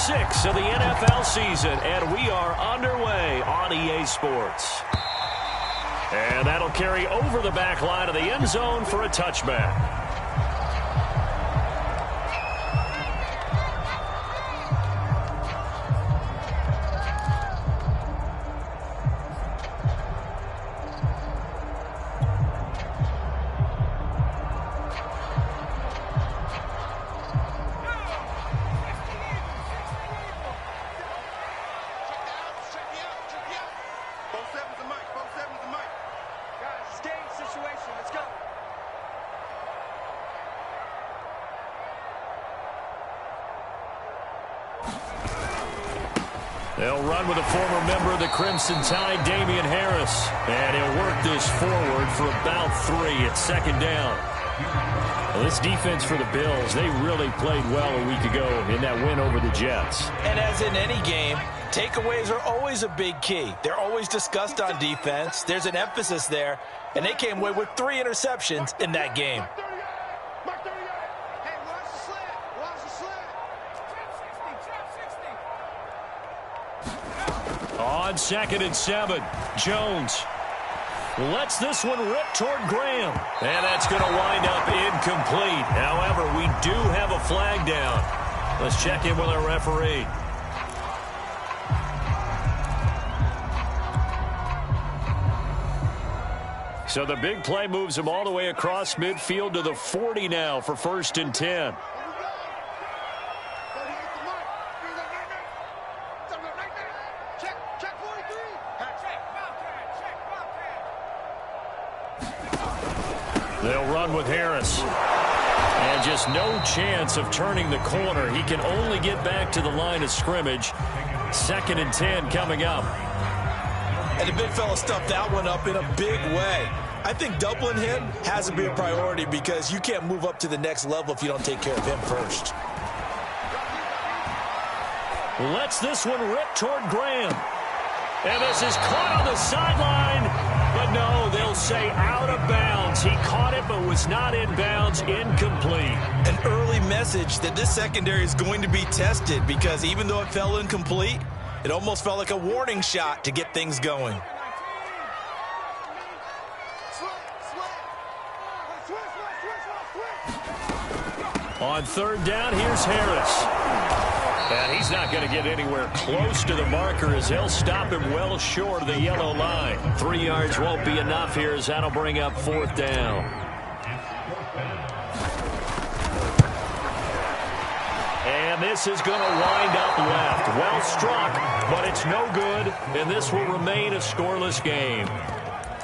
6 of the NFL season, and we are underway on EA Sports. And that'll carry over the back line of the end zone for a touchback. They'll run with a former member of the Crimson Tide, Damien Harris. And he'll work this forward for about 3 at second down. Well, this defense for the Bills, they really played well a week ago in that win over the Jets. And as in any game, takeaways are always a big key. They're always discussed on defense. There's an emphasis there. And they came away with 3 interceptions in that game. On 2nd and 7, Jones lets this one rip toward Graham. And that's going to wind up incomplete. However, we do have a flag down. Let's check in with our referee. So the big play moves him all the way across midfield to the 40 now for 1st and 10. They'll run with Harris. And just no chance of turning the corner. He can only get back to the line of scrimmage. 2nd and 10 coming up. And the big fella stuffed that one up in a big way. I think doubling him has to be a priority because you can't move up to the next level if you don't take care of him first. Lets this one rip toward Graham. And this is caught on the sideline. But no, they'll say out of bounds. He caught it but was not in bounds. Incomplete. An early message that this secondary is going to be tested because even though it fell incomplete, it almost felt like a warning shot to get things going. On 3rd down, here's Harris. And he's not going to get anywhere close to the marker as they'll stop him well short of the yellow line. 3 yards won't be enough here as that'll bring up 4th down. And this is going to wind up left. Well struck, but it's no good, and this will remain a scoreless game.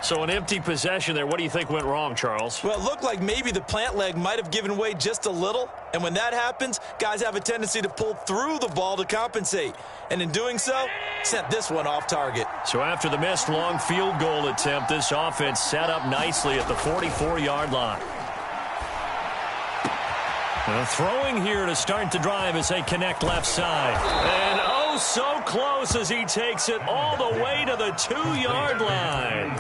So an empty possession there. What do you think went wrong, Charles? Well, it looked like maybe the plant leg might have given way just a little. And when that happens, guys have a tendency to pull through the ball to compensate. And in doing so, sent this one off target. So after the missed long field goal attempt, this offense set up nicely at the 44-yard line. And throwing here to start the drive as they connect left side. And oh, so close as he takes it all the way to the 2-yard line.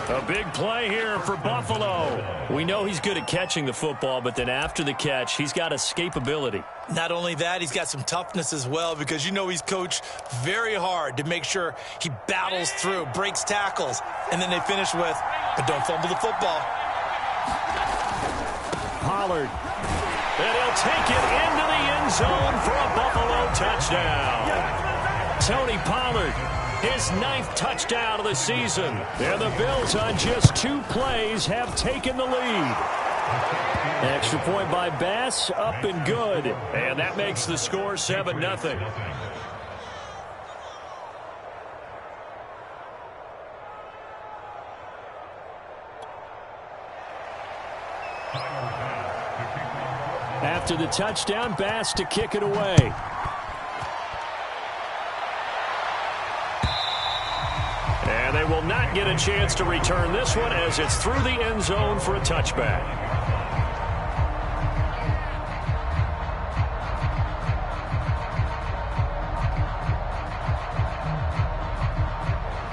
A big play here for Buffalo. We know he's good at catching the football, but then after the catch, he's got escapability. Not only that, he's got some toughness as well because you know he's coached very hard to make sure he battles through, breaks tackles, and then they finish with, but don't fumble the football. Pollard. And he'll take it into the end zone for a Buffalo touchdown. Tony Pollard, his 9th touchdown of the season. And the Bills on just 2 plays have taken the lead. Extra point by Bass, up and good. And that makes the score 7-0. After the touchdown, Bass to kick it away. And they will not get a chance to return this one as it's through the end zone for a touchback.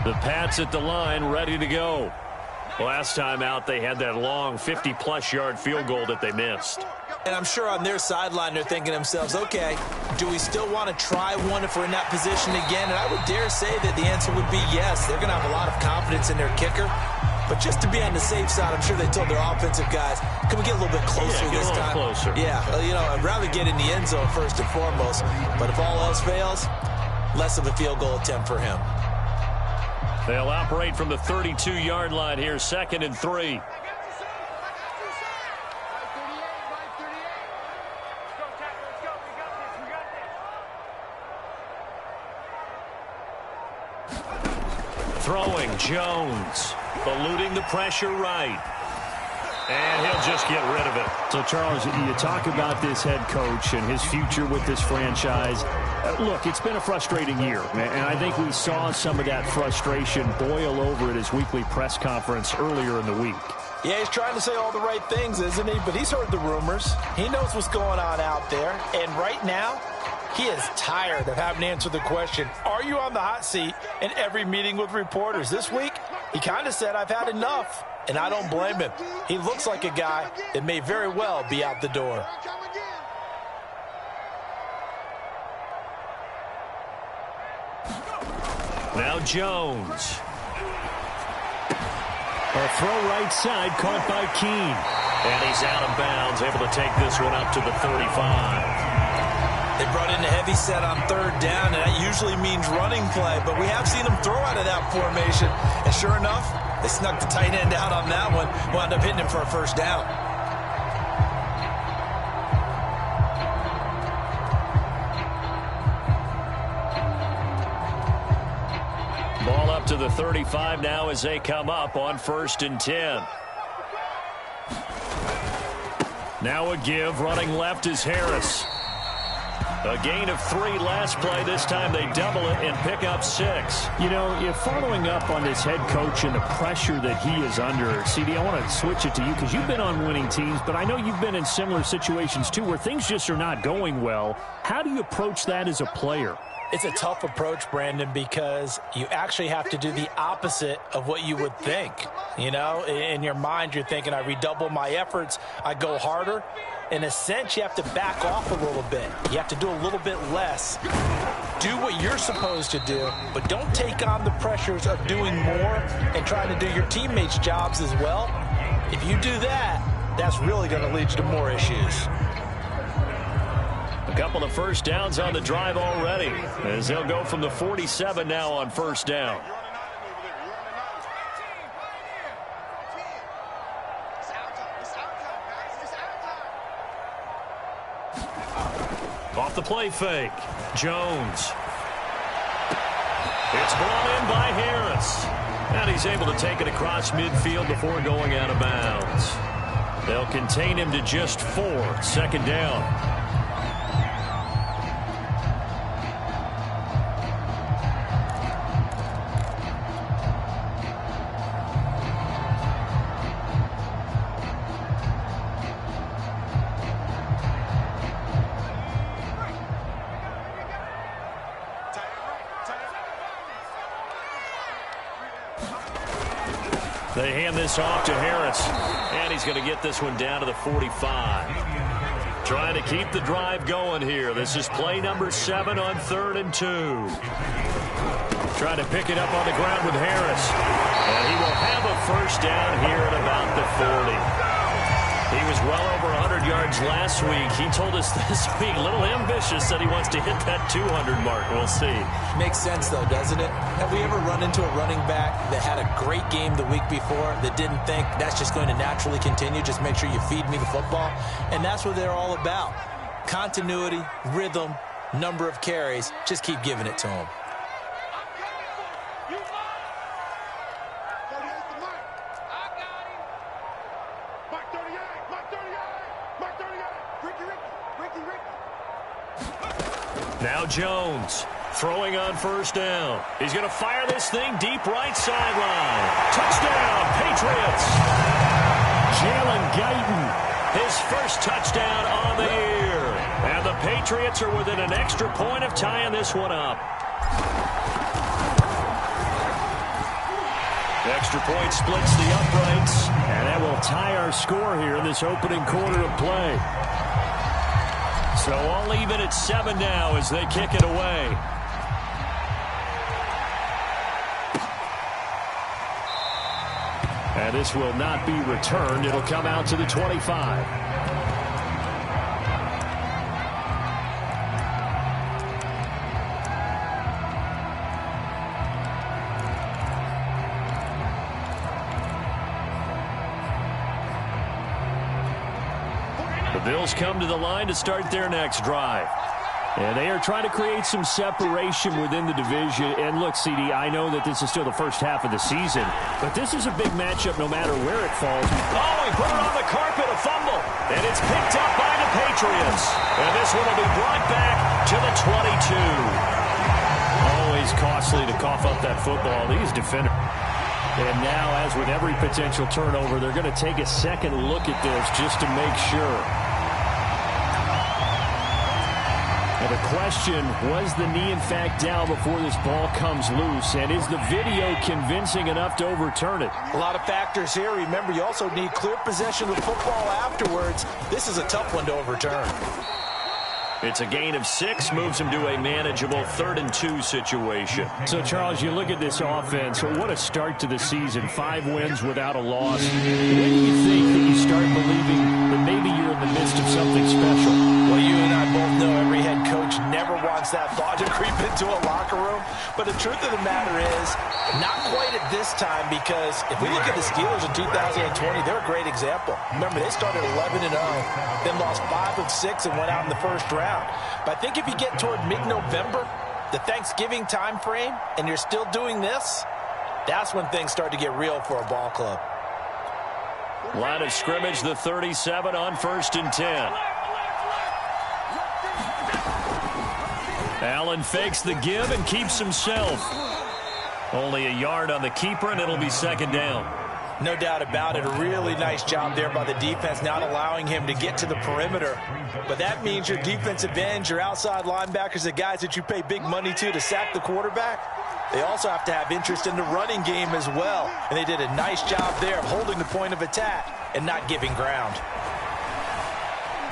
The Pats at the line, ready to go. Last time out, they had that long 50-plus yard field goal that they missed. And I'm sure on their sideline they're thinking to themselves, okay, do we still want to try one if we're in that position again? And I would dare say that the answer would be yes. They're going to have a lot of confidence in their kicker. But just to be on the safe side, I'm sure they told their offensive guys, can we get a little bit closer this time? Closer. Yeah, you know, I'd rather get in the end zone first and foremost. But if all else fails, less of a field goal attempt for him. They'll operate from the 32-yard line here, 2nd and 3. Throwing, Jones, eluding the pressure right. And he'll just get rid of it. So, Charles, you talk about this head coach and his future with this franchise. Look, it's been a frustrating year, and I think we saw some of that frustration boil over at his weekly press conference earlier in the week. Yeah, he's trying to say all the right things, isn't he? But he's heard the rumors. He knows what's going on out there. And right now, he is tired of having to answer the question, are you on the hot seat in every meeting with reporters? This week, he kind of said, I've had enough. And I don't blame him. He looks like a guy that may very well be out the door. Now Jones. A throw right side caught by Keene. And he's out of bounds, able to take this one up to the 35. They brought in a heavy set on 3rd down, and that usually means running play. But we have seen them throw out of that formation. And sure enough, they snuck the tight end out on that one. Wound up hitting him for a 1st down. Ball up to the 35 now as they come up on 1st and 10. Now a give. Running left is Harris. A gain of 3 last play. This time they double it and pick up 6. You know, if following up on this head coach and the pressure that he is under, CD, I want to switch it to you because you've been on winning teams, but I know you've been in similar situations too where things just are not going well. How do you approach that as a player? It's a tough approach, Brandon, because you actually have to do the opposite of what you would think. You know, in your mind, you're thinking, I redouble my efforts, I go harder. In a sense, you have to back off a little bit. You have to do a little bit less. Do what you're supposed to do, but don't take on the pressures of doing more and trying to do your teammates' jobs as well. If you do that, that's really going to lead to more issues. A couple of 1st downs on the drive already, as they'll go from the 47 now on 1st down. Off the play fake, Jones. It's brought in by Harris. And he's able to take it across midfield before going out of bounds. They'll contain him to just 4, 2nd down. They hand this off to Harris, and he's going to get this one down to the 45. Trying to keep the drive going here. This is play number 7 on 3rd and 2. Trying to pick it up on the ground with Harris. And he will have a 1st down here at about the 40. He was well over 100 yards last week. He told us this week, a little ambitious, that he wants to hit that 200 mark. We'll see. Makes sense, though, doesn't it? Have we ever run into a running back that had a great game the week before that didn't think that's just going to naturally continue? Just make sure you feed me the football. And that's what they're all about. Continuity, rhythm, number of carries. Just keep giving it to them. Now Jones throwing on 1st down. He's going to fire this thing deep right sideline. Touchdown, Patriots. Jalen Guyton. His 1st touchdown on the year. And the Patriots are within an extra point of tying this one up. Extra point splits the uprights. And that will tie our score here in this opening quarter of play. So all even at 7 now as they kick it away. And this will not be returned. It'll come out to the 25. The Bills come to the line to start their next drive. And they are trying to create some separation within the division. And look, CD, I know that this is still the first half of the season, but this is a big matchup no matter where it falls. Oh, he put it on the carpet, a fumble. And it's picked up by the Patriots. And this one will be brought back to the 22. Always costly to cough up that football. These defenders. And now, as with every potential turnover, they're going to take a second look at this just to make sure. And the question, was the knee in fact down before this ball comes loose? And is the video convincing enough to overturn it? A lot of factors here. Remember, you also need clear possession of the football afterwards. This is a tough one to overturn. It's a gain of 6, moves him to a manageable 3rd and 2 situation. So, Charles, you look at this offense. What a start to the season. 5 wins without a loss. When do you think that you start believing that maybe you're in the midst of something special? Well, you and I both know every head coach never wants that thought to creep into a locker room. But the truth of the matter is, not quite at this time, because if we look at the Steelers in 2020, they're a great example. Remember, they started 11-0, then lost 5 of 6 and went out in the first round. But I think if you get toward mid-November, the Thanksgiving time frame, and you're still doing this, that's when things start to get real for a ball club. Line of scrimmage, the 37 on 1st and 10. Allen fakes the give and keeps himself. Only a yard on the keeper, and it'll be 2nd down. No doubt about it. A really nice job there by the defense, not allowing him to get to the perimeter. But that means your defensive ends, your outside linebackers, the guys that you pay big money to sack the quarterback, they also have to have interest in the running game as well. And they did a nice job there of holding the point of attack and not giving ground.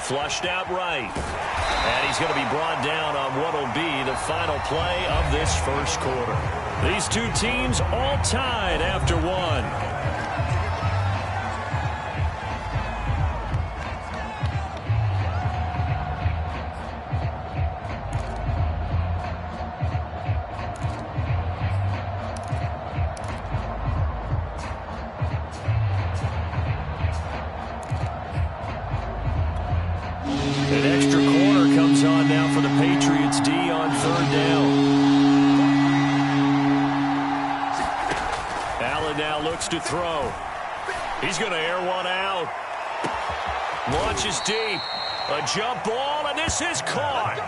Flushed out right. And he's going to be brought down on what will be the final play of this first quarter. These two teams all tied after 1. An extra corner comes on now for the Patriots D on 3rd down. Allen now looks to throw. He's going to air one out. Launches deep. A jump ball, and this is caught.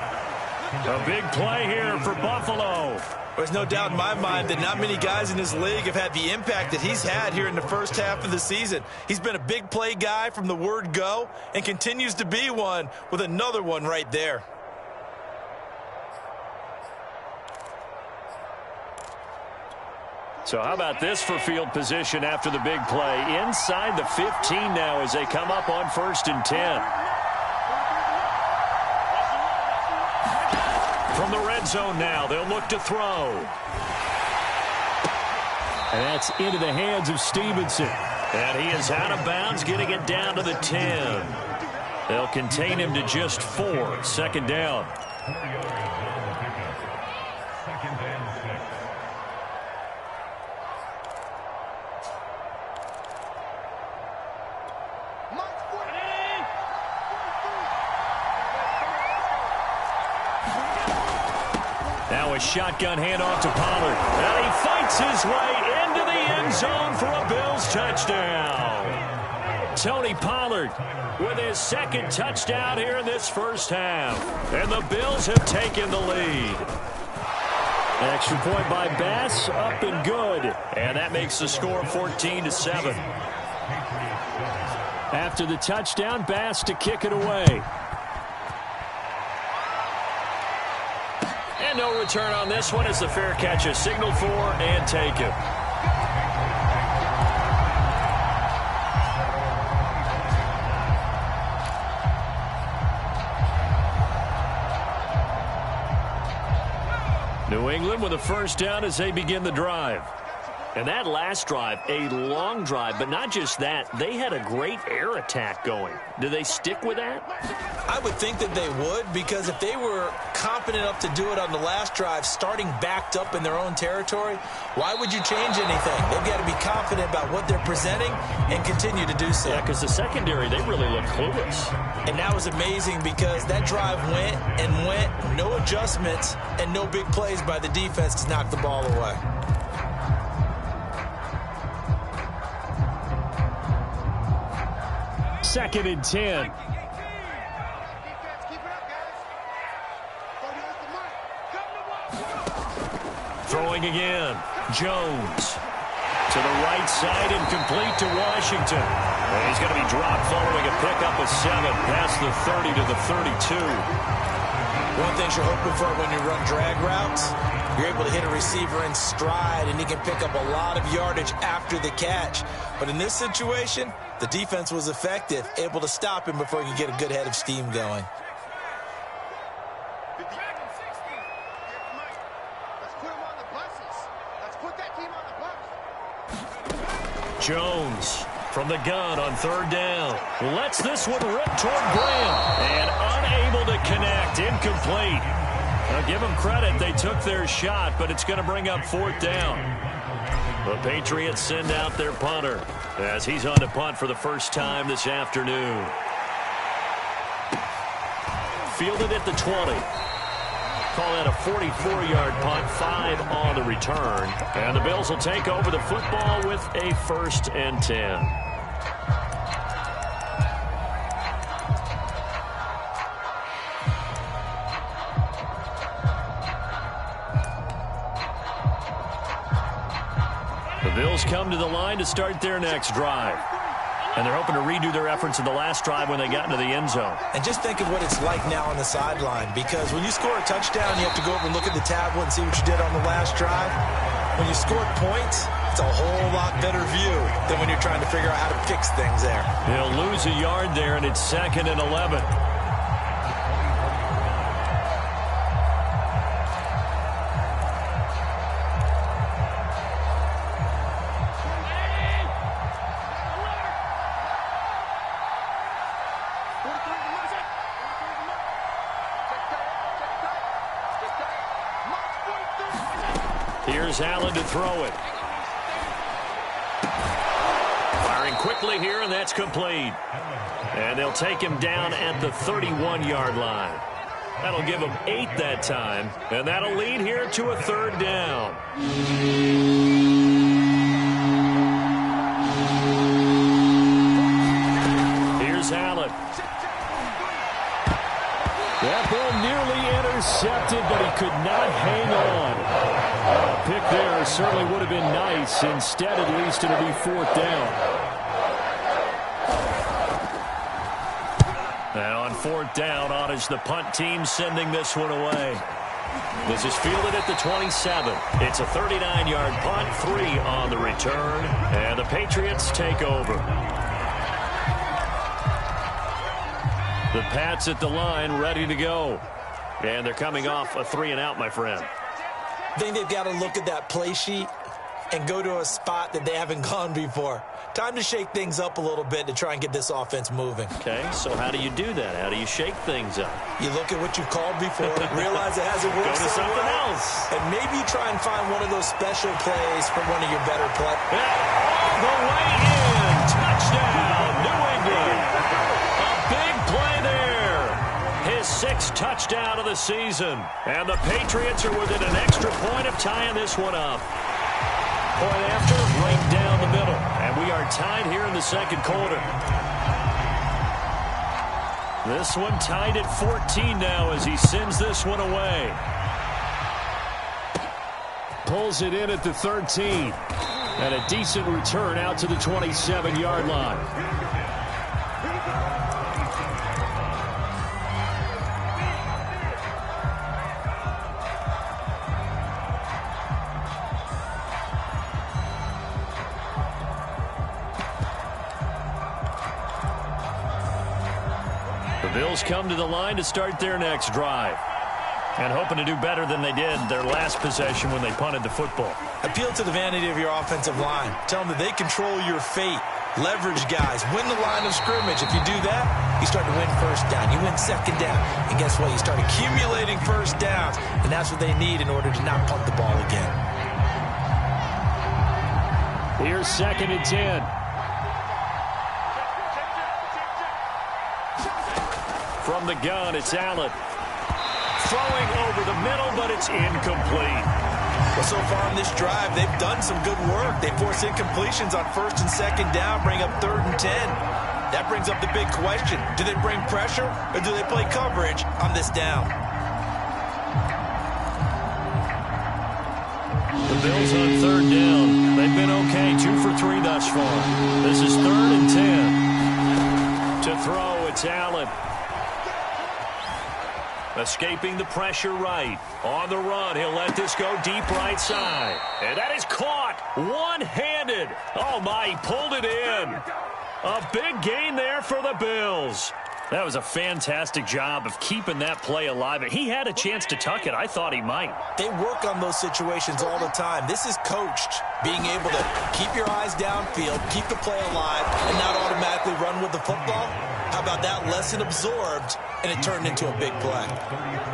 A big play here for Buffalo. There's no doubt in my mind that not many guys in this league have had the impact that he's had here in the first half of the season. He's been a big play guy from the word go and continues to be one with another one right there. So how about this for field position after the big play? Inside the 15 now as they come up on 1st and 10. From the red zone now, they'll look to throw. And that's into the hands of Stevenson. And he is out of bounds, getting it down to the 10. They'll contain him to just 4. 2nd down. Now a shotgun handoff to Pollard. And he fights his way into the end zone for a Bills touchdown. Tony Pollard with his 2nd touchdown here in this first half. And the Bills have taken the lead. Extra point by Bass, up and good. And that makes the score 14-7. After the touchdown, Bass to kick it away. And no return on this one as the fair catch is signaled for and taken. New England with a first down as they begin the drive. And that last drive, a long drive, but not just that. They had a great air attack going. Do they stick with that? I would think that they would, because if they were confident enough to do it on the last drive, starting backed up in their own territory, why would you change anything? They've got to be confident about what they're presenting and continue to do so. Yeah, because the secondary, they really look clueless. And that was amazing because that drive went and went, no adjustments, and no big plays by the defense to knock the ball away. Second and 10. Throwing again. Jones to the right side and complete to Washington. And he's going to be dropped following a pickup of 7 past the 30 to the 32. One thing you're hoping for when you run drag routes, you're able to hit a receiver in stride and he can pick up a lot of yardage after the catch. But in this situation, the defense was effective, able to stop him before he could get a good head of steam going. Jones from the gun on third down. Lets this one rip toward Graham. And unable to connect. Incomplete. I'll give them credit. They took their shot, but it's going to bring up fourth down. The Patriots send out their punter as he's on to punt for the first time this afternoon. Fielded at the 20. Call that a 44-yard punt, 5 on the return. And the Bills will take over the football with a 1st and 10. The Bills come to the line to start their next drive. And they're hoping to redo their efforts in the last drive when they got into the end zone. And just think of what it's like now on the sideline, because when you score a touchdown, you have to go over and look at the tablet and see what you did on the last drive. When you scored points, it's a whole lot better view than when you're trying to figure out how to fix things there. They'll lose a yard there, and it's 2nd and 11. Here's Allen to throw it. Firing quickly here, and that's complete. And they'll take him down at the 31-yard line. That'll give him 8 that time, and that'll lead here to a 3rd down. Here's Allen. That ball nearly intercepted, but he could not hang on. A pick there certainly would have been nice. Instead, at least, it'll be 4th down. And on 4th down, on is the punt team sending this one away. This is fielded at the 27. It's a 39-yard punt, 3 on the return, and the Patriots take over. The Pats at the line, ready to go. And they're coming off a 3-and-out, my friend. I think they've got to look at that play sheet and go to a spot that they haven't gone before. Time to shake things up a little bit to try and get this offense moving. Okay, so how do you do that? How do you shake things up? You look at what you've called before, realize it hasn't worked Go to something else. And maybe you try and find one of those special plays from one of your better players. All the way in. Touchdown, New England. A big play there. His 6th touchdown of the season. And the Patriots are within an extra point of tying this one up. Point after, right down the middle. And we are tied here in the 2nd quarter. This one tied at 14 now as he sends this one away. Pulls it in at the 13. And a decent return out to the 27-yard line. The Bills come to the line to start their next drive. And hoping to do better than they did their last possession when they punted the football. Appeal to the vanity of your offensive line. Tell them that they control your fate. Leverage guys. Win the line of scrimmage. If you do that, you start to win first down. You win second down. And guess what? You start accumulating first downs. And that's what they need in order to not punt the ball again. Here's 2nd and 10. From the gun, it's Allen. Throwing over the middle, but it's incomplete. Well, so far on this drive, they've done some good work. They force incompletions on 1st and 2nd down, bring up 3rd and 10. That brings up the big question. Do they bring pressure or do they play coverage on this down? The Bills on 3rd down. They've been okay, 2 for 3 thus far. This is 3rd and 10. To throw, it's Allen. Escaping the pressure right. On the run, he'll let this go deep right side. And that is caught one-handed. Oh, my, he pulled it in. A big gain there for the Bills. That was a fantastic job of keeping that play alive. He had a chance to tuck it. I thought he might. They work on those situations all the time. This is coached, being able to keep your eyes downfield, keep the play alive, and not automatically run with the football. How about that lesson absorbed, and it turned into a big play?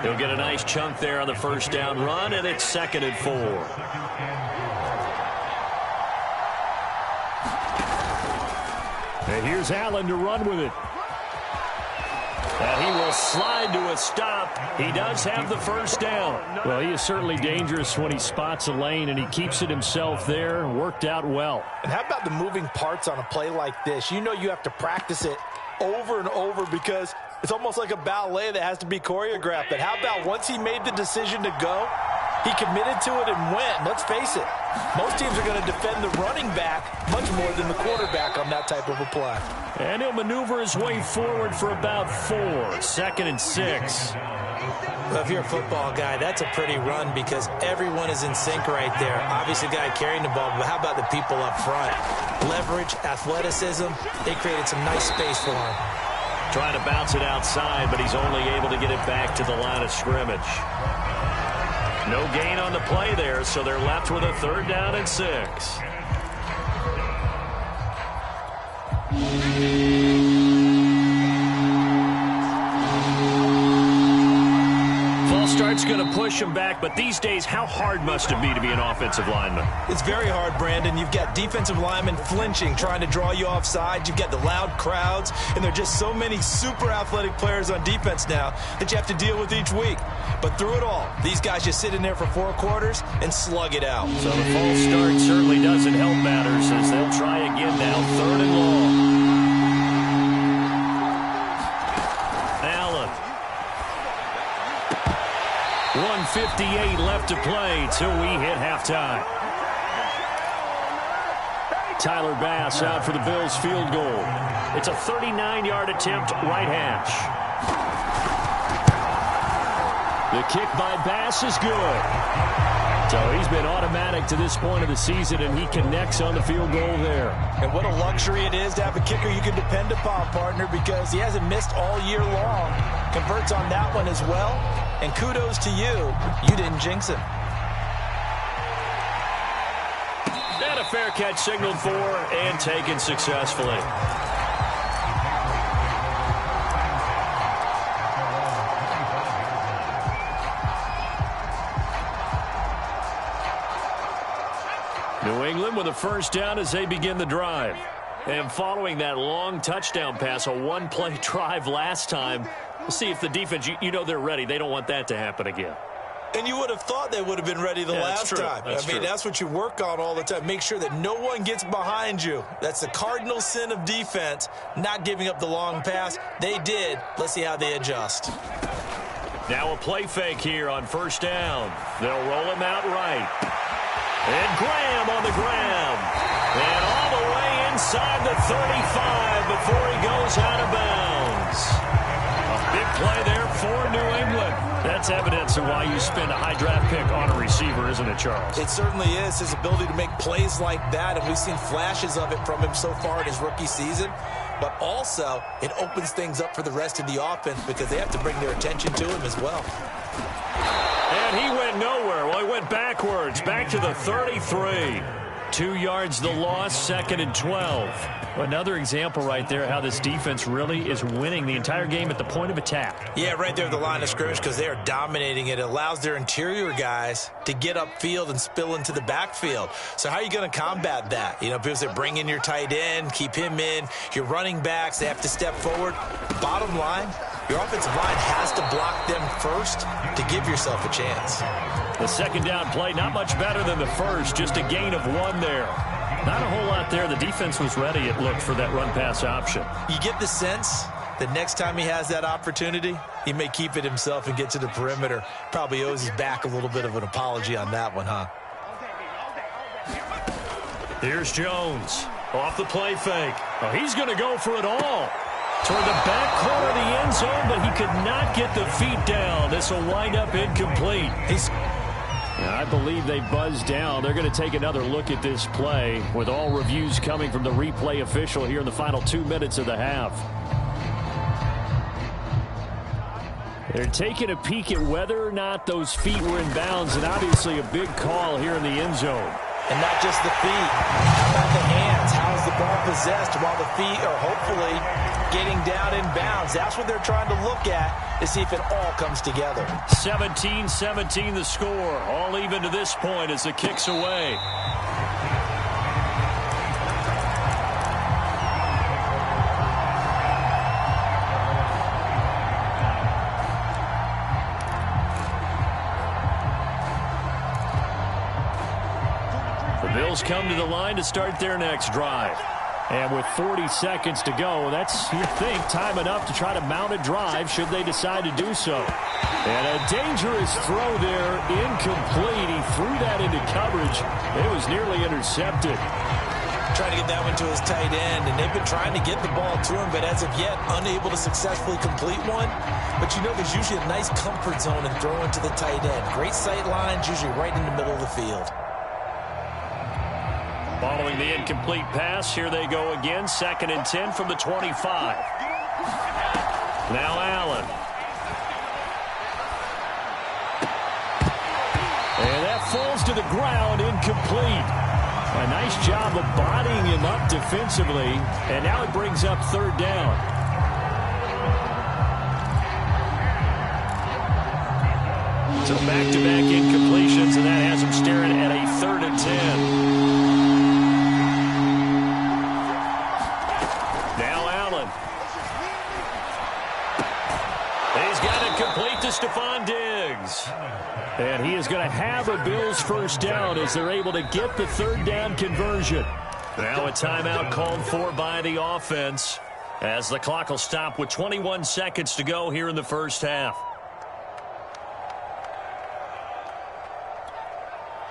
He'll get a nice chunk there on the 1st down run, and it's 2nd and 4. And here's Allen to run with it. And he will slide to a stop. He does have the 1st down. Well, he is certainly dangerous when he spots a lane, and he keeps it himself there. Worked out well. And how about the moving parts on a play like this? You know you have to practice it over and over because it's almost like a ballet that has to be choreographed. But how about once he made the decision to go, he committed to it and went. Let's face it, most teams are going to defend the running back much more than the quarterback on that type of a play. And he'll maneuver his way forward for about 4. 2nd and 6. Well, if you're a football guy, that's a pretty run because everyone is in sync right there. Obviously, the guy carrying the ball, but how about the people up front? Leverage, athleticism, they created some nice space for him. Trying to bounce it outside, but he's only able to get it back to the line of scrimmage. No gain on the play there, so they're left with a 3rd down and 6. False start's going to push him back, but these days, how hard must it be to be an offensive lineman? It's very hard, Brandon. You've got defensive linemen flinching, trying to draw you offside. You've got the loud crowds, and there are just so many super athletic players on defense now that you have to deal with each week. But through it all, these guys just sit in there for 4 quarters and slug it out. So the false start certainly doesn't help matters as they'll try again now. 3rd and long. Allen. 1:58 left to play till we hit halftime. Tyler Bass out for the Bills field goal. It's a 39-yard attempt, right hash. The kick by Bass is good. So he's been automatic to this point of the season, and he connects on the field goal there. And what a luxury it is to have a kicker you can depend upon, partner, because he hasn't missed all year long. Converts on that one as well. And kudos to you. You didn't jinx him. And a fair catch signaled for and taken successfully. New England with a 1st down as they begin the drive. And following that long touchdown pass, a 1-play drive last time, we'll see if the defense, you know they're ready. They don't want that to happen again. And you would have thought they would have been ready the last time. That's what you work on all the time. Make sure that no one gets behind you. That's the cardinal sin of defense, not giving up the long pass. They did. Let's see how they adjust. Now a play fake here on 1st down. They'll roll him out right. And Graham on the ground. And all the way inside the 35 before he goes out of bounds. A big play there for New England. That's evidence of why you spend a high draft pick on a receiver, isn't it, Charles? It certainly is. His ability to make plays like that, and we've seen flashes of it from him so far in his rookie season. But also, it opens things up for the rest of the offense because they have to bring their attention to him as well. And he went nowhere. Well, he went backwards, back to the 33. 2 yards the loss, 2nd and 12. Another example right there how this defense really is winning the entire game at the point of attack. Yeah, right there at the line of scrimmage because they are dominating it. It allows their interior guys to get upfield and spill into the backfield. So how are you going to combat that? You know, people say bring in your tight end, keep him in. Your running backs, they have to step forward. Bottom line, your offensive line has to block them first to give yourself a chance. The second down play, not much better than the first, just a gain of 1 there. Not a whole lot there. The defense was ready, it looked, for that run-pass option. You get the sense that next time he has that opportunity, he may keep it himself and get to the perimeter. Probably owes his back a little bit of an apology on that one, huh? Here's Jones off the play fake. Oh, he's going to go for it all. Toward the back corner of the end zone, but he could not get the feet down. This will wind up incomplete. I believe they buzzed down. They're going to take another look at this play with all reviews coming from the replay official here in the final 2 minutes of the half. They're taking a peek at whether or not those feet were in bounds, and obviously a big call here in the end zone. And not just the feet. How about the hands? How's the ball possessed while the feet are hopefully getting down in bounds? That's what they're trying to look at to see if it all comes together. 17-17 the score. All even to this point as the kick's away. The Bills come to the line to start their next drive. And with 40 seconds to go, that's, you think, time enough to try to mount a drive should they decide to do so. And a dangerous throw there, incomplete. He threw that into coverage. It was nearly intercepted. Trying to get that one to his tight end, and they've been trying to get the ball to him, but as of yet, unable to successfully complete one. But you know there's usually a nice comfort zone in throwing to the tight end. Great sight lines, usually right in the middle of the field. Following the incomplete pass, here they go again. 2nd and 10 from the 25. Now Allen. And that falls to the ground, incomplete. A nice job of bodying him up defensively. And now it brings up 3rd down. So back-to-back incompletions, and that has them staring at a 3rd and 10. Stephon Diggs. And he is going to have a Bills first down as they're able to get the 3rd down conversion. Now a timeout called for by the offense as the clock will stop with 21 seconds to go here in the first half.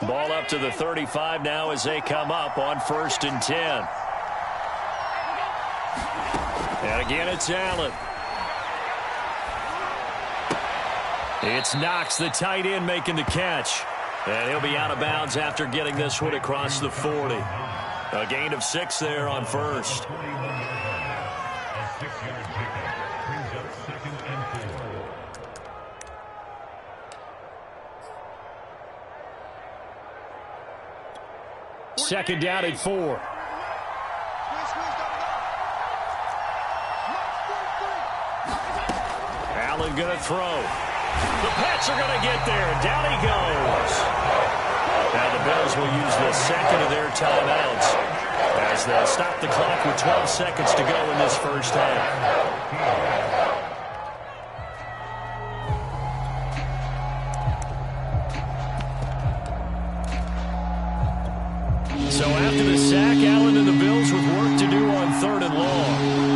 Ball up to the 35 now as they come up on 1st and 10. And again it's Allen. It's Knox, the tight end, making the catch. And he'll be out of bounds after getting this one across the 40. A gain of 6 there on 1st. Second down at 4. Allen going to throw. The Pats are going to get there. Down he goes. Now the Bills will use the 2nd of their timeouts as they'll stop the clock with 12 seconds to go in this first half. So after the sack, Allen and the Bills with work to do on 3rd and long.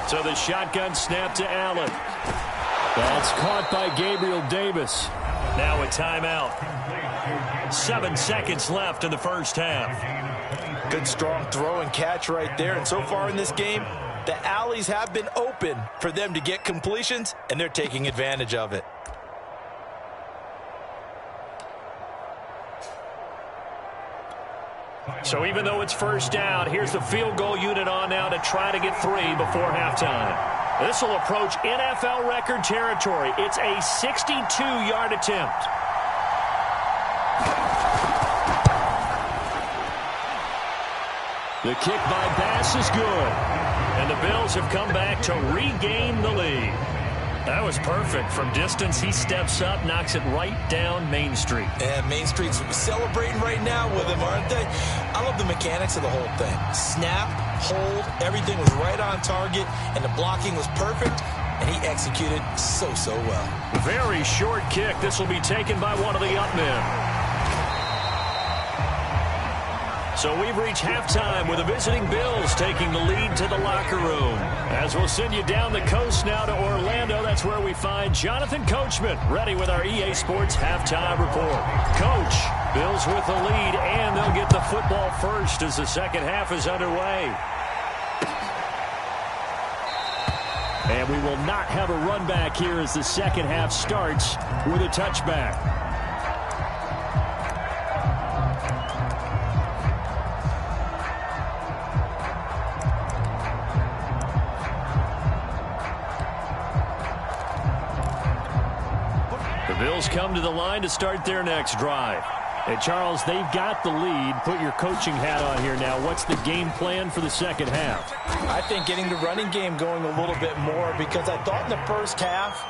So the shotgun snap to Allen. That's caught by Gabriel Davis. Now a timeout. 7 seconds left in the first half. Good strong throw and catch right there. And so far in this game, the alleys have been open for them to get completions, and they're taking advantage of it. So even though it's first down, here's the field goal unit on now to try to get 3 before halftime. This will approach NFL record territory. It's a 62-yard attempt. The kick by Bass is good. And the Bills have come back to regain the lead. That was perfect. From distance, he steps up, knocks it right down Main Street. And Main Street's celebrating right now with him, aren't they? I love the mechanics of the whole thing. Snap, hold, everything was right on target, and the blocking was perfect, and he executed so well. Very short kick. This will be taken by one of the up men. So we've reached halftime with the visiting Bills taking the lead to the locker room. As we'll send you down the coast now to Orlando, that's where we find Jonathan Coachman ready with our EA Sports halftime report. Coach, Bills with the lead, and they'll get the football first as the second half is underway. And we will not have a run back here as the second half starts with a touchback. Bills come to the line to start their next drive. And Charles, they've got the lead. Put your coaching hat on here now. What's the game plan for the second half? I think getting the running game going a little bit more, because I thought in the first half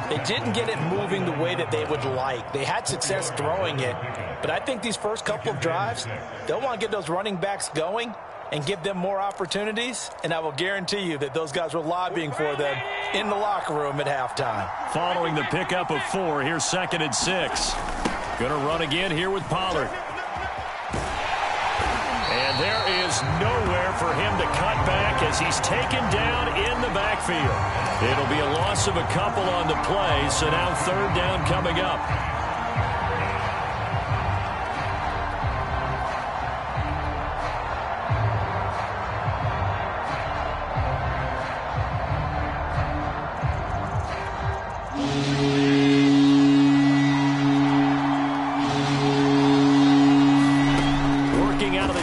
they didn't get it moving the way that they would like. They had success throwing it, but I think these first couple of drives, they'll want to get those running backs going and give them more opportunities, and I will guarantee you that those guys were lobbying for them in the locker room at halftime. Following the pickup of 4, here's 2nd and 6. Going to run again here with Pollard. And there is nowhere for him to cut back as he's taken down in the backfield. It'll be a loss of a couple on the play, so now 3rd down coming up.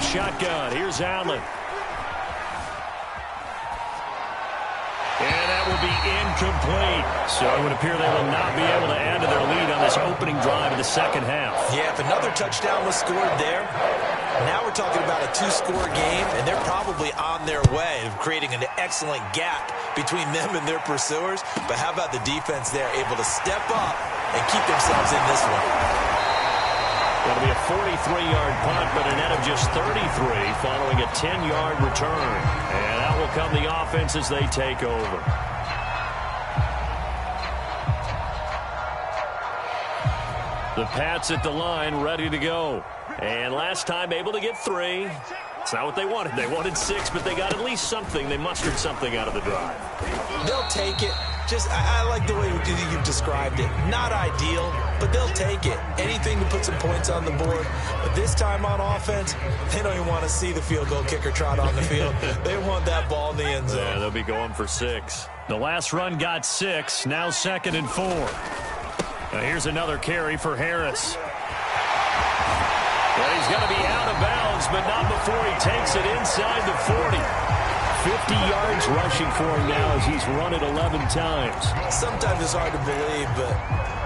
Shotgun. Here's Allen. And that will be incomplete. So it would appear they will not be able to add to their lead on this opening drive of the second half. Yeah, if another touchdown was scored there, now we're talking about a 2-score game, and they're probably on their way of creating an excellent gap between them and their pursuers. But how about the defense there, able to step up and keep themselves in this one? It'll be a 43-yard punt, but a net of just 33 following a 10-yard return. And out will come the offense as they take over. The Pats at the line ready to go. And last time able to get 3. It's not what they wanted. They wanted 6, but they got at least something. They mustered something out of the drive. They'll take it. I like the way you've described it. Not ideal, but they'll take it. Anything to put some points on the board. But this time on offense, they don't even want to see the field goal kicker trot on the field. They want that ball in the end zone. Yeah, they'll be going for 6. The last run got 6. Now 2nd and 4. Now here's another carry for Harris. Well, he's going to be out of bounds, but not before he takes it inside the 40. 50 yards rushing for him now as he's run it 11 times. Sometimes it's hard to believe, but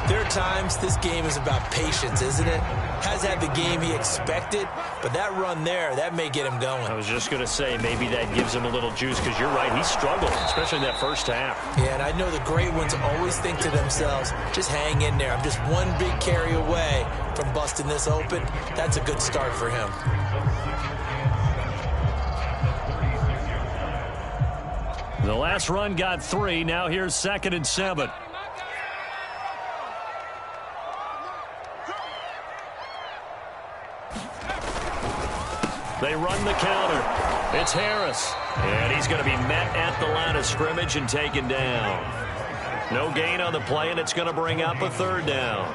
there are times this game is about patience, isn't it? Has had the game he expected, but that run there, that may get him going. I was just going to say, maybe that gives him a little juice, because you're right, he struggled, especially in that first half. Yeah, and I know the great ones always think to themselves, just hang in there. I'm just one big carry away from busting this open. That's a good start for him. The last run got 3. Now here's 2nd and 7. They run the counter. It's Harris. And he's going to be met at the line of scrimmage and taken down. No gain on the play, and it's going to bring up a 3rd down.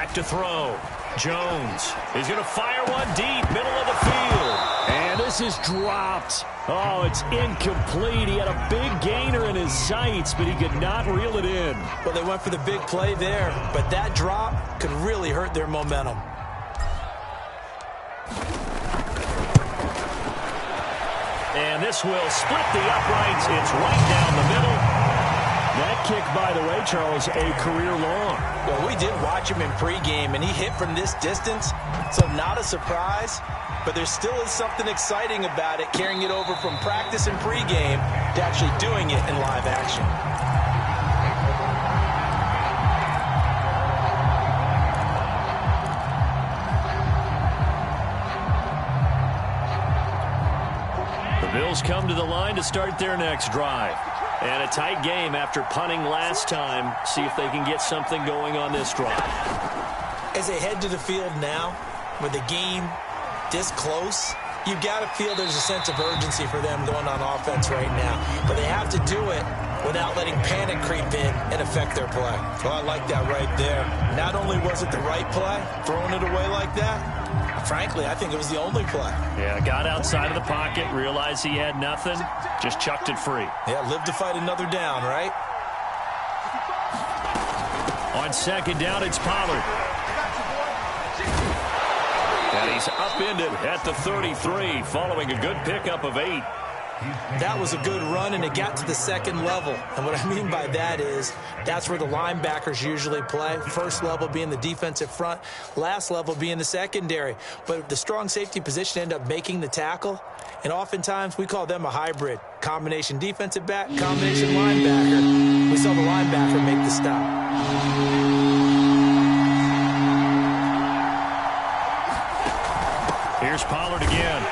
Back to throw. Jones is going to fire one deep, middle of the field. And this is dropped. Oh, it's incomplete. He had a big gainer in his sights, but he could not reel it in. Well, they went for the big play there, but that drop could really hurt their momentum. And this will split the uprights. It's right down the middle. That kick, by the way, Charles, a career long. Well, we did watch him in pregame, and he hit from this distance, so not a surprise. But there still is something exciting about it, carrying it over from practice and pregame to actually doing it in live action. The Bills come to the line to start their next drive. And a tight game after punting last time. See if they can get something going on this drive. As they head to the field now, with the game this close, you've got to feel there's a sense of urgency for them going on offense right now. But they have to do it without letting panic creep in and affect their play. Well, I like that right there. Not only was it the right play, throwing it away like that, frankly, I think it was the only play. Yeah, got outside of the pocket, realized he had nothing, just chucked it free. Yeah, live to fight another down, right? On second down, it's Pollard. And he's upended at the 33, following a good pickup of 8. That was a good run, and it got to the second level. And what I mean by that is that's where the linebackers usually play. First level being the defensive front, last level being the secondary. But the strong safety position ended up making the tackle, and oftentimes we call them a hybrid. Combination defensive back, combination linebacker. We saw the linebacker make the stop. Here's Pollard again.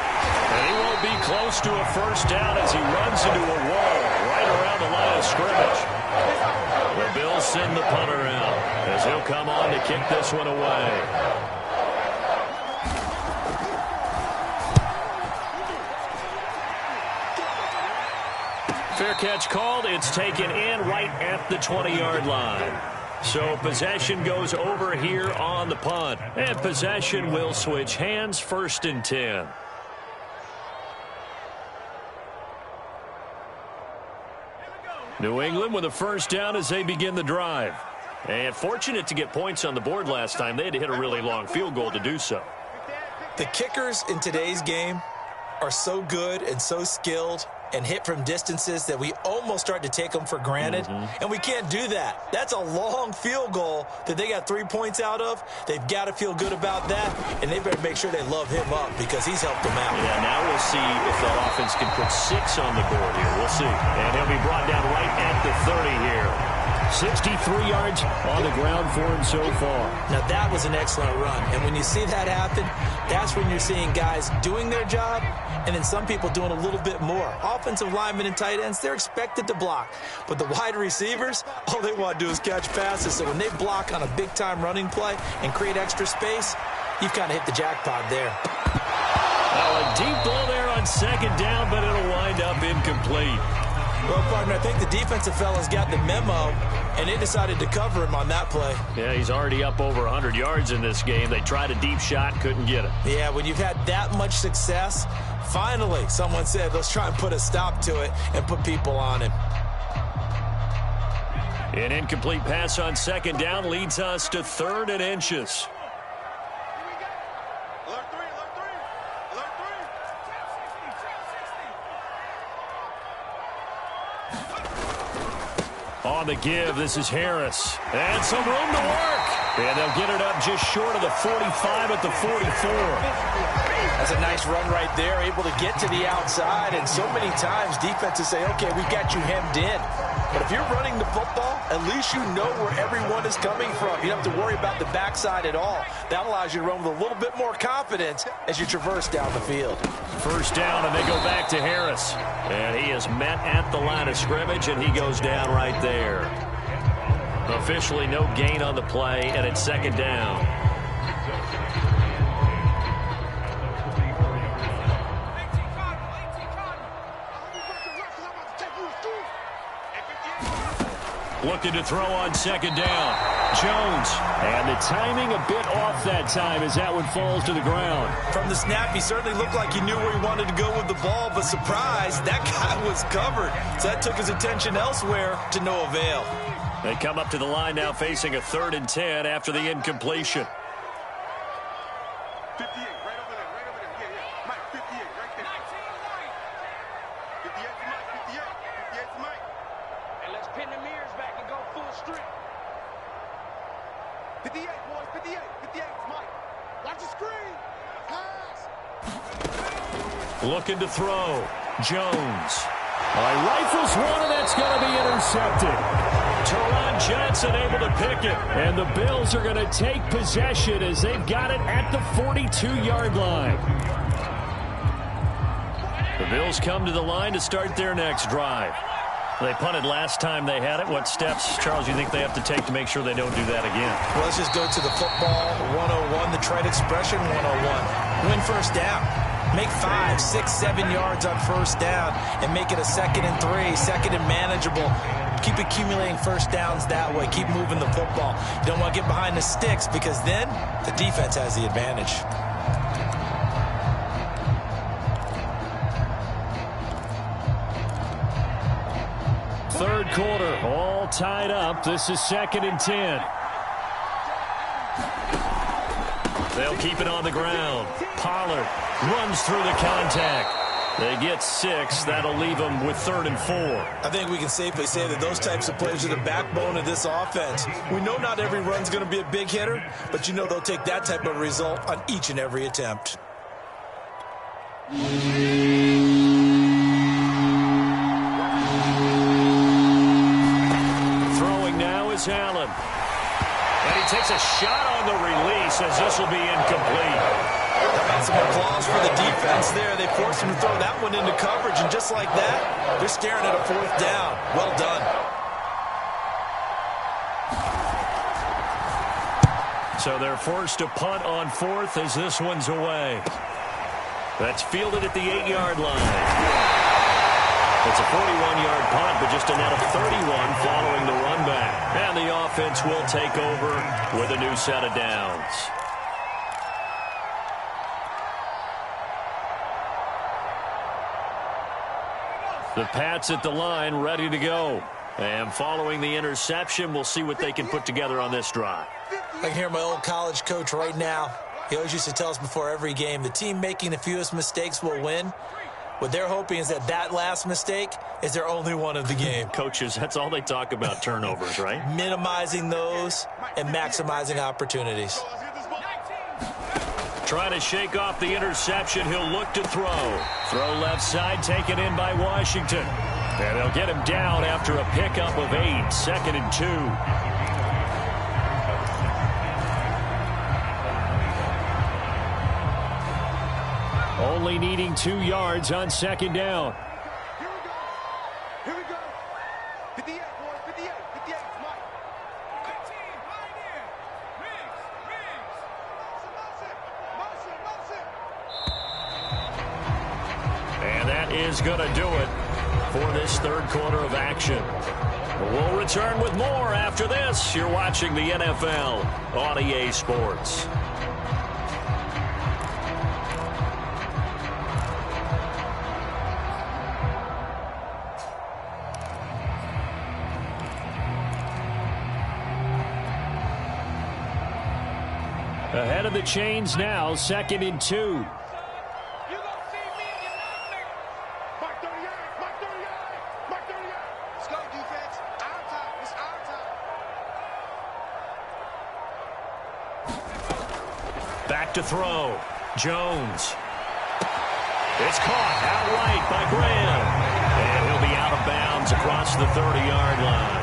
And he won't be close to a first down as he runs into a wall right around the line of scrimmage. The Bills send the punter out as he'll come on to kick this one away. Fair catch called. It's taken in right at the 20-yard line. So possession goes over here on the punt. And possession will switch hands, 1st and 10. New England with a first down as they begin the drive. And fortunate to get points on the board last time. They had to hit a really long field goal to do so. The kickers in today's game are so good and so skilled and hit from distances that we almost start to take them for granted. And we can't do that. That's a long field goal that they got 3 points out of. They've got to feel good about that, and they better make sure they love him up because he's helped them out. Yeah, now we'll see if that offense can put 6 on the board here. We'll see. And he'll be brought down right at the 30 here. 63 yards on the ground for him so far. Now, that was an excellent run. And when you see that happen, that's when you're seeing guys doing their job and then some people doing a little bit more. Offensive linemen and tight ends, they're expected to block. But the wide receivers, all they want to do is catch passes. So when they block on a big-time running play and create extra space, you've kind of hit the jackpot there. Well, a deep ball there on second down, but it'll wind up incomplete. Well, partner, I think the defensive fellas got the memo, and they decided to cover him on that play. Yeah, he's already up over 100 yards in this game. They tried a deep shot, couldn't get it. Yeah, when you've had that much success, finally someone said, let's try and put a stop to it and put people on him. An incomplete pass on second down leads us to 3rd and inches. On the give, this is Harris. And some room to work. And they'll get it up just short of the 45 at the 44. That's a nice run right there, able to get to the outside. And so many times defenses say, okay, we've got you hemmed in. But if you're running the football, at least you know where everyone is coming from. You don't have to worry about the backside at all. That allows you to run with a little bit more confidence as you traverse down the field. First down, and they go back to Harris. And he is met at the line of scrimmage, and he goes down right there. Officially no gain on the play, and it's second down. Looking to throw on second down. Jones. And the timing a bit off that time as that one falls to the ground. From the snap, he certainly looked like he knew where he wanted to go with the ball, but surprise, that guy was covered. So that took his attention elsewhere to no avail. They come up to the line now facing a 3rd and 10 after the incompletion. 58, right over there, right over there. Yeah. Mike, 58, right there. 58 to Mike, 58. 58 to Mike. And let's pin the mirrors back and go full strength. 58, boys, 58. 58 to Mike. Watch the screen. Pass. Looking to throw. Jones. Rifles one, and that's going to be intercepted. Teron Johnson able to pick it. And the Bills are going to take possession as they've got it at the 42-yard line. The Bills come to the line to start their next drive. They punted last time they had it. What steps, Charles, you think they have to take to make sure they don't do that again? Well, let's just go to the football 101, the trade expression 101. Win first down. Make 5, 6, 7 yards on first down and make it a 2nd and 3, 2nd and manageable. Keep accumulating first downs that way. Keep moving the football. You don't want to get behind the sticks because then the defense has the advantage. Third quarter, all tied up. This is 2nd and 10. They'll keep it on the ground. Pollard runs through the contact. They get 6. That'll leave them with 3rd and 4. I think we can safely say that those types of plays are the backbone of this offense. We know not every run's going to be a big hitter, but you know they'll take that type of result on each and every attempt. Throwing now is Allen. And he takes a shot on the release as this will be incomplete. How about some applause for the defense there? They forced him to throw that one into coverage, and just like that, they're staring at a 4th down. Well done. So they're forced to punt on 4th as this one's away. That's fielded at the 8-yard line. It's a 41-yard punt, but just a net of 31 following the run back. And the offense will take over with a new set of downs. The Pats at the line, ready to go. And following the interception, we'll see what they can put together on this drive. I can hear my old college coach right now. He always used to tell us before every game, the team making the fewest mistakes will win. What they're hoping is that last mistake is their only one of the game. Coaches, that's all they talk about, turnovers, right? Minimizing those and maximizing opportunities. Trying to shake off the interception. He'll look to throw. Throw left side, taken in by Washington. And they'll get him down after a pickup of 8. 2nd and 2. Only needing 2 yards on 2nd down. Here we go. Here we go. 58, boys, 58. 58 to Mike. 19, right here. Riggs. Motion. And that is going to do it for this 3rd quarter of action. We'll return with more after this. You're watching the NFL on EA Sports. Ahead of the chains now, 2nd and 2. You gonna see me in your number. Mike 38. Mike 38. Mike 38. Let's go, defense. Our time. It's our time. Back to throw. Jones. It's caught outright by Graham. And he'll be out of bounds across the 30-yard line.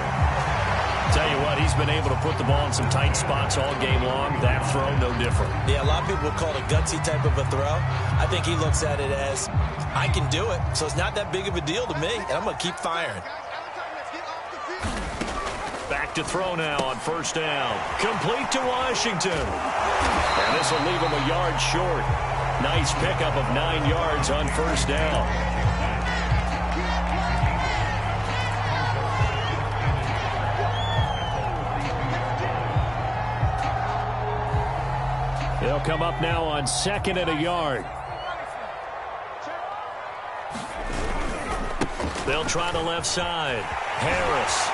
Tell you what, he's been able to put the ball in some tight spots all game long. That throw, no different. Yeah, a lot of people would call it a gutsy type of a throw. I think he looks at it as, I can do it, so it's not that big of a deal to me, and I'm going to keep firing. Back to throw now on 1st down. Complete to Washington. And this will leave him a yard short. Nice pickup of 9 yards on 1st down. They'll come up now on 2nd and a yard. They'll try the left side. Harris.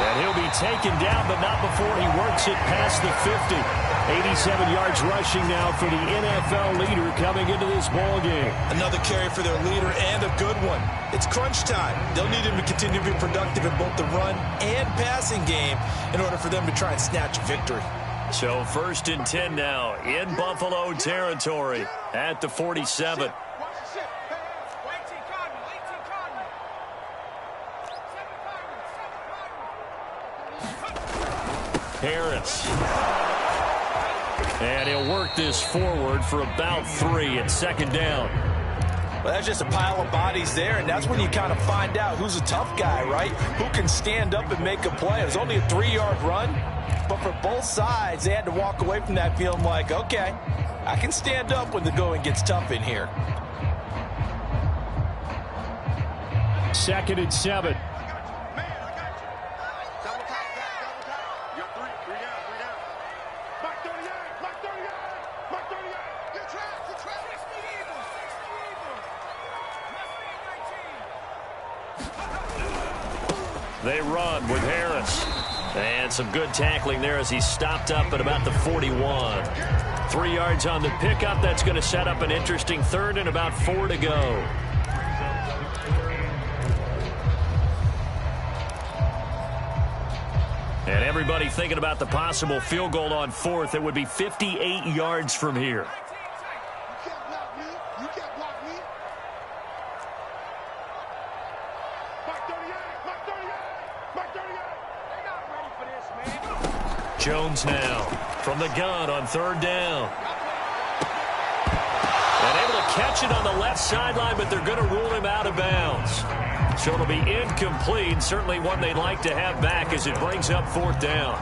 And he'll be taken down, but not before he works it past the 50. 87 yards rushing now for the NFL leader coming into this ball game. Another carry for their leader, and a good one. It's crunch time. They'll need him to continue to be productive in both the run and passing game in order for them to try and snatch victory. So 1st and 10 now in Buffalo territory at the 47. Harris. And he'll work this forward for about 3 at 2nd down. Well, that's just a pile of bodies there, and that's when you kind of find out who's a tough guy, right? Who can stand up and make a play. It was only a 3-yard run, but for both sides, they had to walk away from that feeling like, okay, I can stand up when the going gets tough in here. 2nd and 7. They run with Harris. And some good tackling there as he stopped up at about the 41. 3 yards on the pickup. That's going to set up an interesting 3rd and about 4 to go. And everybody thinking about the possible field goal on 4th. It would be 58 yards from here. Jones now from the gun on 3rd down. And able to catch it on the left sideline, but they're going to rule him out of bounds. So it'll be incomplete. Certainly one they'd like to have back as it brings up 4th down.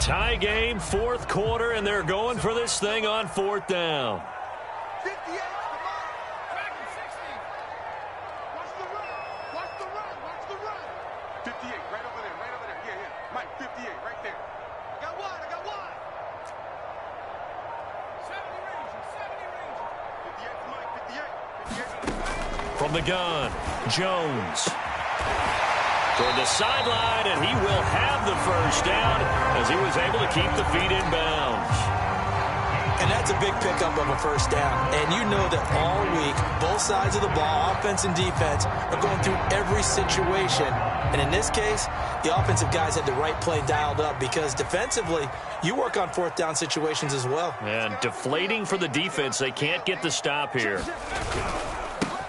Tie game, 4th quarter, and they're going for this thing on 4th down. 58, come on. Track him, 60. Watch the run. Watch the run. Watch the run. 58, right over there. Right over there. Yeah, yeah. Mike, 58, right there. I got one. I got one. 70 range. 58 for Mike. 58. 58. From the gun, Jones. Toward the sideline, and he will have the 1st down as he was able to keep the feet in bounds. And that's a big pickup of a 1st down. And you know that all week, both sides of the ball, offense and defense, are going through every situation. And in this case, the offensive guys had the right play dialed up because defensively, you work on 4th down situations as well. And deflating for the defense. They can't get the stop here.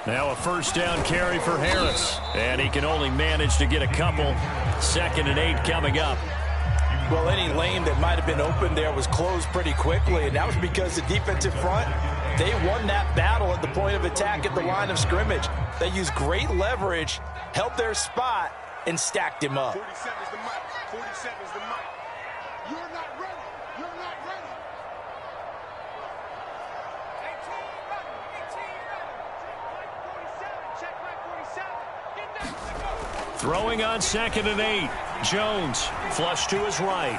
Now a 1st down carry for Harris. And he can only manage to get a couple. 2nd and 8 coming up. Well, any lane that might have been open there was closed pretty quickly, and that was because the defensive front, they won that battle at the point of attack at the line of scrimmage. They used great leverage, held their spot, and stacked him up. 47 is the mic. 47 is the mic. You're not ready. You're not ready. 18 running. 18 running. Check right 47. Get that. Throwing on 2nd and 8. Jones flush to his right.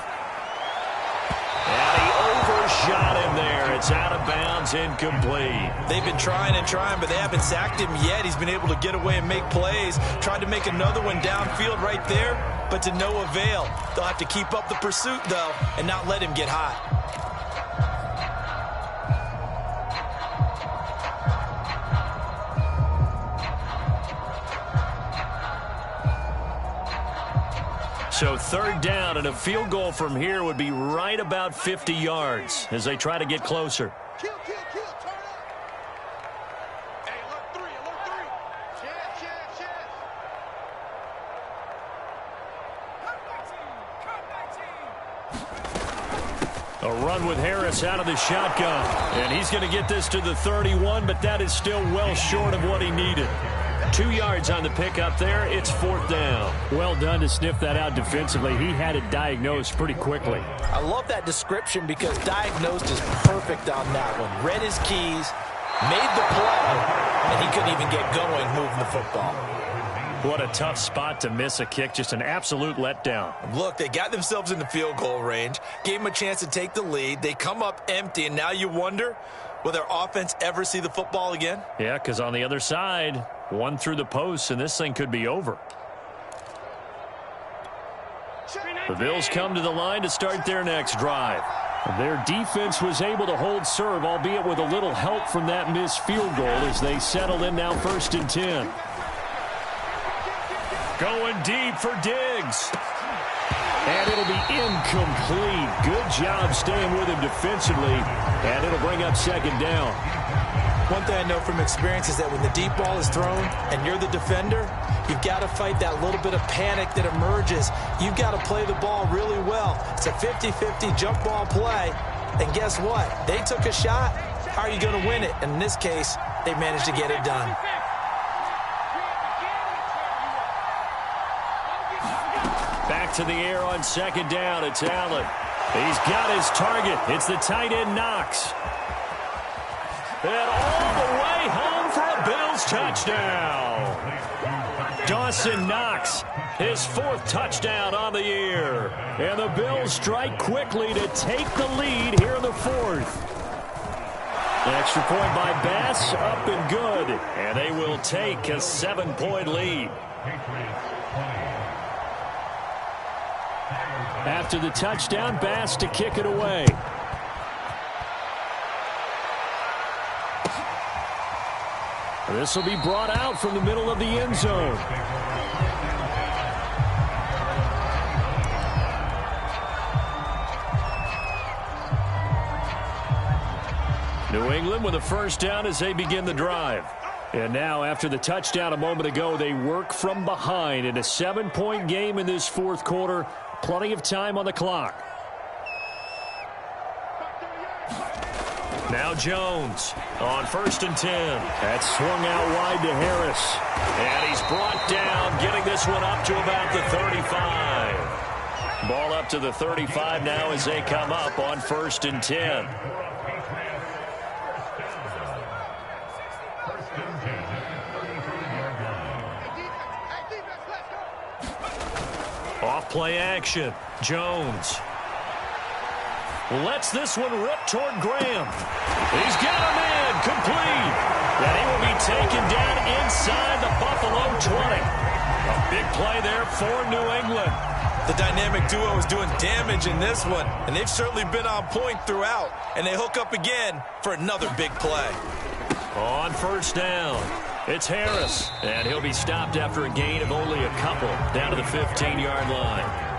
And he overshot him there. It's out of bounds, incomplete. They've been trying and trying, but they haven't sacked him yet. He's been able to get away and make plays. Tried to make another one downfield right there, but to no avail. They'll have to keep up the pursuit, though, and not let him get hot. So 3rd down, and a field goal from here would be right about 50 yards as they try to get closer. Kill, kill, kill. Turn up. Hey, alert 3. Alert 3. Chance, chance, chance. A run with Harris out of the shotgun. And he's going to get this to the 31, but that is still well short of what he needed. 2 yards on the pickup there. It's 4th down. Well done to sniff that out defensively. He had it diagnosed pretty quickly. I love that description because diagnosed is perfect on that one. Read his keys, made the play, and he couldn't even get going moving the football. What a tough spot to miss a kick. Just an absolute letdown. Look, they got themselves in the field goal range, gave them a chance to take the lead. They come up empty, and now you wonder, will their offense ever see the football again? Yeah, because on the other side, one through the post, and this thing could be over. The Bills come to the line to start their next drive. Their defense was able to hold serve, albeit with a little help from that missed field goal as they settle in now 1st and 10. Going deep for Diggs. And it'll be incomplete. Good job staying with him defensively. And it'll bring up 2nd down. One thing I know from experience is that when the deep ball is thrown and you're the defender, you've got to fight that little bit of panic that emerges. You've got to play the ball really well. It's a 50-50 jump ball play. And guess what? They took a shot. How are you going to win it? And in this case, they managed to get it done. Back to the air on 2nd down. It's Allen. He's got his target. It's the tight end, Knox. And all the way home for a Bills touchdown. Dawson Knox, his 4th touchdown on the year. And the Bills strike quickly to take the lead here in the 4th. Extra point by Bass, up and good. And they will take a 7-point lead. After the touchdown, Bass to kick it away. This will be brought out from the middle of the end zone. New England with a 1st down as they begin the drive. And now, after the touchdown a moment ago, they work from behind in a 7-point game in this 4th quarter. Plenty of time on the clock. Now Jones on 1st and 10. That's swung out wide to Harris. And he's brought down, getting this one up to about the 35. Ball up to the 35 now as they come up on 1st and 10. Off play action. Jones lets this one rip toward Graham. He's got a man complete. And he will be taken down inside the Buffalo 20. A big play there for New England. The dynamic duo is doing damage in this one, and they've certainly been on point throughout. And they hook up again for another big play. On 1st down, it's Harris. And he'll be stopped after a gain of only a couple down to the 15-yard line.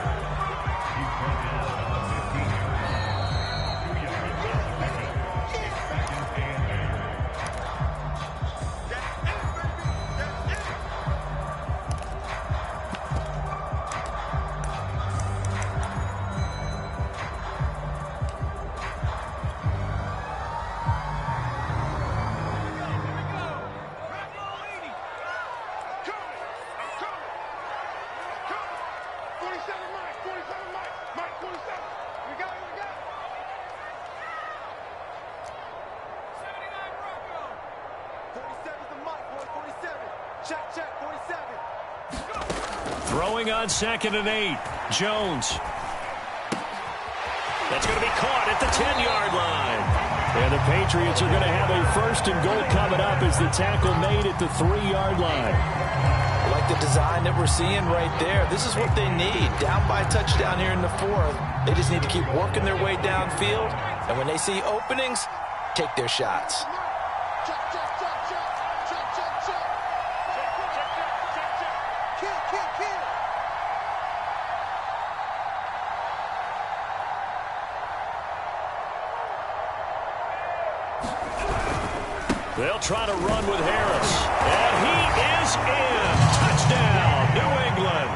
Throwing on 2nd and 8. Jones. That's going to be caught at the 10-yard line. And the Patriots are going to have a 1st and goal coming up as the tackle made at the 3-yard line. I like the design that we're seeing right there. This is what they need. Down by a touchdown here in the 4th. They just need to keep working their way downfield. And when they see openings, take their shots. They'll try to run with Harris. And he is in. Touchdown, New England.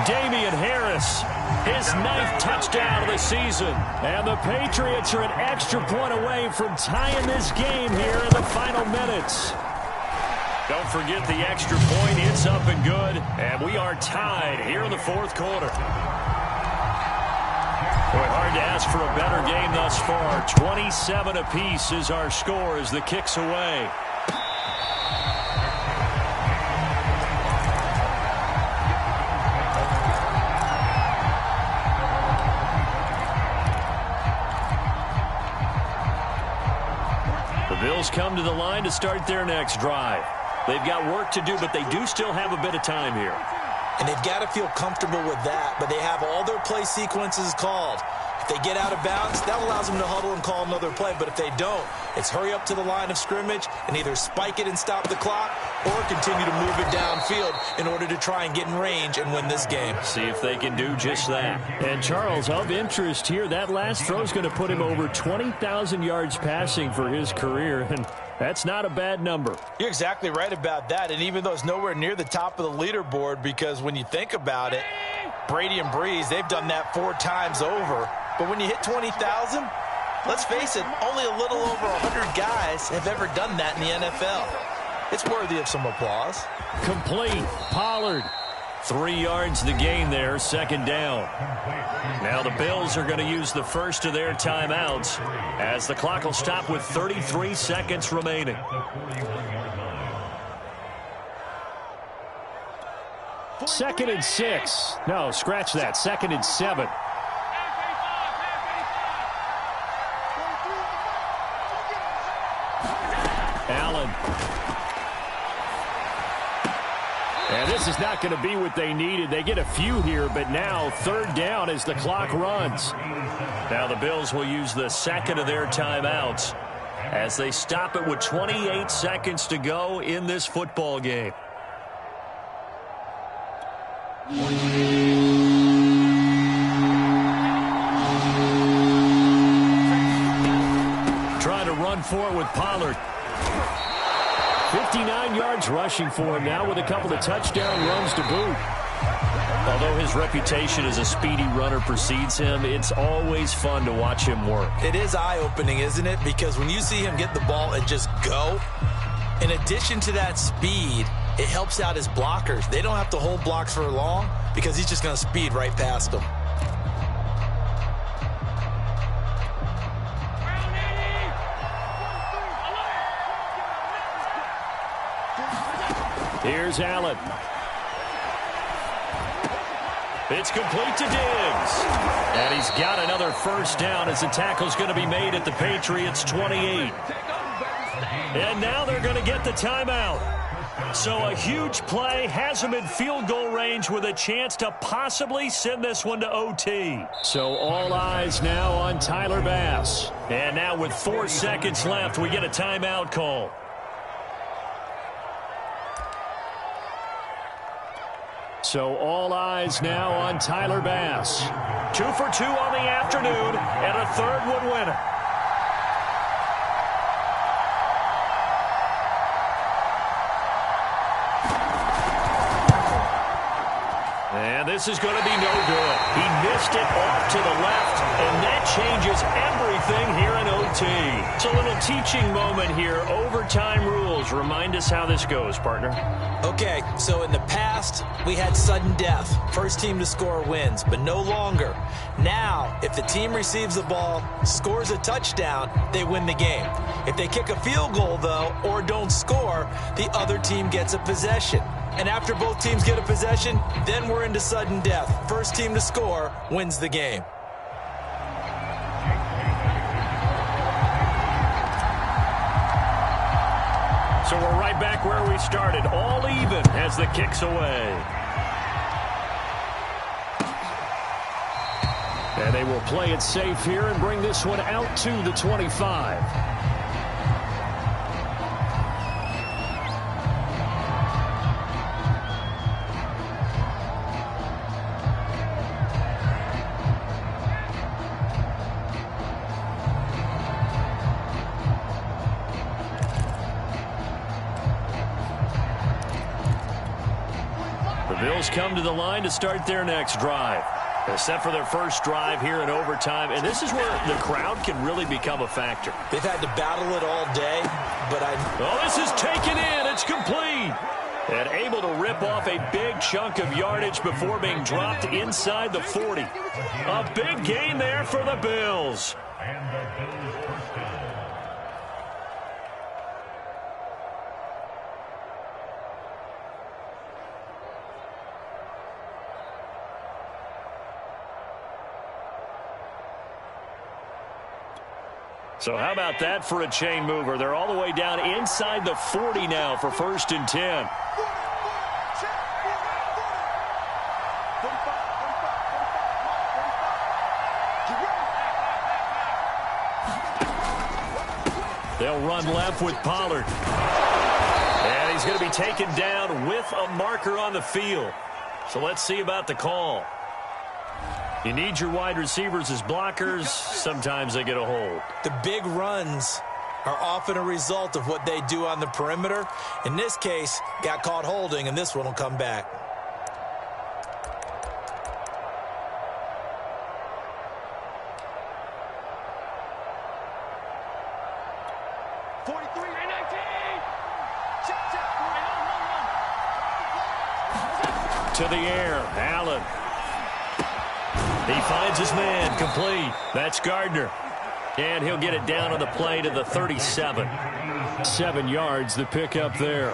Damian Harris, his 9th touchdown of the season. And the Patriots are an extra point away from tying this game here in the final minutes. Don't forget the extra point. It's up and good. And we are tied here in the 4th quarter. Boy, hard to ask for a better game thus far. 27 apiece is our score as the kick's away. The Bills come to the line to start their next drive. They've got work to do, but they do still have a bit of time here. And they've got to feel comfortable with that, but they have all their play sequences called. If they get out of bounds, that allows them to huddle and call another play. But if they don't, it's hurry up to the line of scrimmage and either spike it and stop the clock or continue to move it downfield in order to try and get in range and win this game. See if they can do just that. And, Charles, of interest here, that last throw is going to put him over 20,000 yards passing for his career, and that's not a bad number. You're exactly right about that, and even though it's nowhere near the top of the leaderboard, because when you think about it, Brady and Breeze, they've done that 4 times over. But when you hit 20,000, let's face it, only a little over 100 guys have ever done that in the NFL. It's worthy of some applause. Complete. Pollard. 3 yards the gain there, second down. Now the Bills are going to use the first of their timeouts as the clock will stop with 33 seconds remaining. Second and 6. No, scratch that. Second and 7. Allen. And this is not going to be what they needed. They get a few here, but now third down as the clock runs. Now the Bills will use the second of their timeouts as they stop it with 28 seconds to go in this football game. Trying to run for it with Pollard. 59 yards rushing for him now with a couple of touchdown runs to boot. Although his reputation as a speedy runner precedes him, it's always fun to watch him work. It is eye-opening, isn't it? Because when you see him get the ball and just go, in addition to that speed, it helps out his blockers. They don't have to hold blocks for long because he's just going to speed right past them. Here's Allen. It's complete to Diggs. And he's got another first down as the tackle's going to be made at the Patriots' 28. And now they're going to get the timeout. So a huge play has them in field goal range with a chance to possibly send this one to OT. So all eyes now on Tyler Bass. And now with 4 seconds left, we get a timeout call. So all eyes now on Tyler Bass. 2 for 2 on the afternoon, and a third would win it. And this is going to be no good. He missed it off to the left, and that changes everything here in OT. It's a little teaching moment here. Overtime rules. Remind us how this goes, partner. Okay, so in the past, we had sudden death. First team to score wins, but no longer. Now, if the team receives the ball, scores a touchdown, they win the game. If they kick a field goal, though, or don't score, the other team gets a possession. And after both teams get a possession, then we're into sudden death. First team to score wins the game. So we're right back where we started, all even as the kick's away. And they will play it safe here and bring this one out to the 25. Bills come to the line to start their next drive. They're set for their first drive here in overtime, and this is where the crowd can really become a factor. They've had to battle it all day, but Oh, this is taken in. It's complete. And able to rip off a big chunk of yardage before being dropped inside the 40. A big gain there for the Bills. So how about that for a chain mover? They're all the way down inside the 40 now for 1st and 10. They'll run left with Pollard. And he's going to be taken down with a marker on the field. So let's see about the call. You need your wide receivers as blockers. Sometimes they get a hold. The big runs are often a result of what they do on the perimeter. In this case, got caught holding, and this one will come back. To the air, Allen. He finds his man, complete. That's Gardner. And he'll get it down on the play to the 37. 7 yards, the pickup there.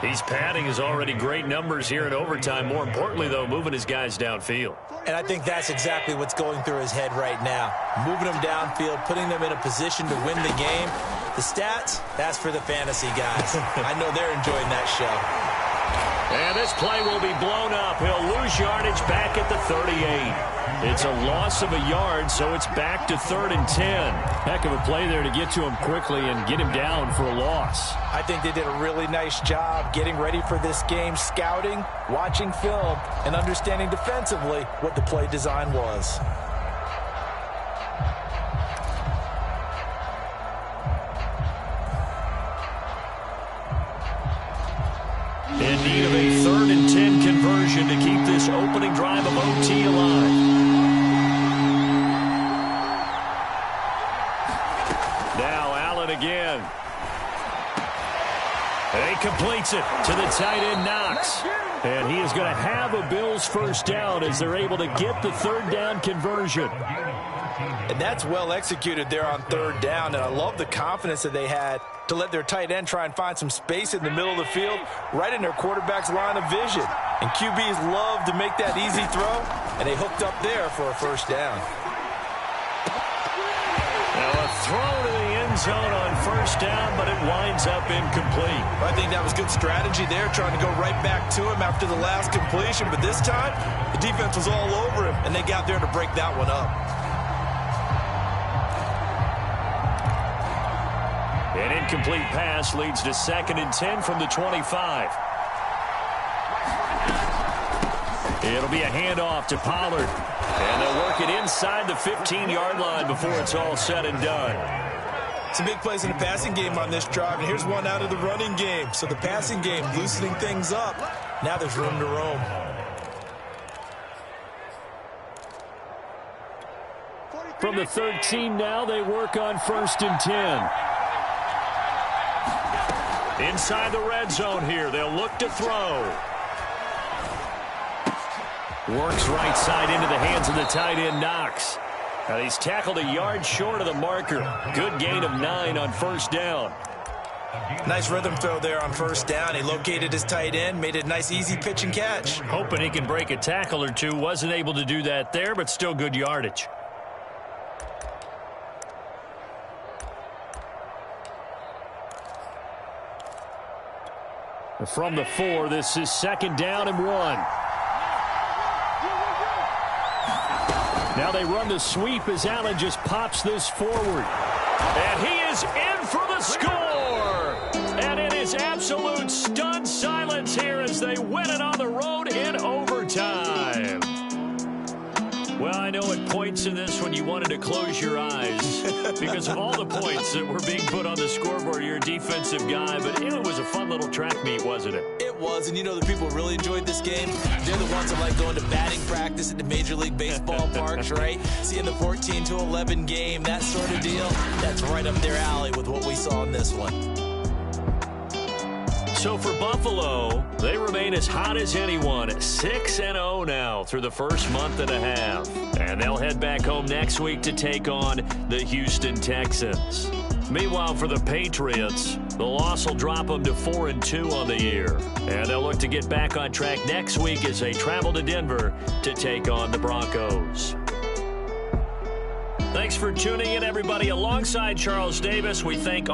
He's padding his already great numbers here in overtime. More importantly, though, moving his guys downfield. And I think that's exactly what's going through his head right now. Moving them downfield, putting them in a position to win the game. The stats, that's for the fantasy guys. I know they're enjoying that show. And this play will be blown up. He'll lose yardage back at the 38. It's a loss of a yard, so it's back to 3rd and 10. Heck of a play there to get to him quickly and get him down for a loss. I think they did a really nice job getting ready for this game, scouting, watching film, and understanding defensively what the play design was. In need of a 3rd and 10 conversion to keep this opening drive of OT alive. Now Allen again. And he completes it to the tight end, Knox. And he is going to have a Bills first down as they're able to get the 3rd down conversion. And that's well executed there on 3rd down, and I love the confidence that they had to let their tight end try and find some space in the middle of the field, right in their quarterback's line of vision. And QBs love to make that easy throw, and they hooked up there for a first down. Now a throw to the end zone on 1st down, but it winds up incomplete. I think that was good strategy there, trying to go right back to him after the last completion, but this time the defense was all over him, and they got there to break that one up. An incomplete pass leads to 2nd and 10 from the 25. It'll be a handoff to Pollard. And they'll work it inside the 15-yard line before it's all said and done. Some big plays in the passing game on this drive, and here's one out of the running game. So the passing game loosening things up. Now there's room to roam. From the 13 now, they work on 1st and 10. Inside the red zone here. They'll look to throw. Works right side into the hands of the tight end, Knox. Now he's tackled a yard short of the marker. Good gain of 9 on 1st down. Nice rhythm throw there on 1st down. He located his tight end, made a nice easy pitch and catch. Hoping he can break a tackle or two. Wasn't able to do that there, but still good yardage. From the 4, this is 2nd down and 1. Now they run the sweep as Allen just pops this forward. And he is in for the score. And it is absolute stunned silence here as they win it on the road in overtime. Well, I know at points in this when you wanted to close your eyes because of all the points that were being put on the scoreboard. You're a defensive guy, but it was a fun little track meet, wasn't it? It was, and you know the people who really enjoyed this game? They're the ones that like going to batting practice at the Major League Baseball parks, right? Seeing the 14-11 game, that sort of deal. That's right up their alley with what we saw in this one. So for Buffalo, they remain as hot as anyone, 6-0 now through the first month and a half. And they'll head back home next week to take on the Houston Texans. Meanwhile, for the Patriots, the loss will drop them to 4-2 on the year. And they'll look to get back on track next week as they travel to Denver to take on the Broncos. Thanks for tuning in, everybody. Alongside Charles Davis, we thank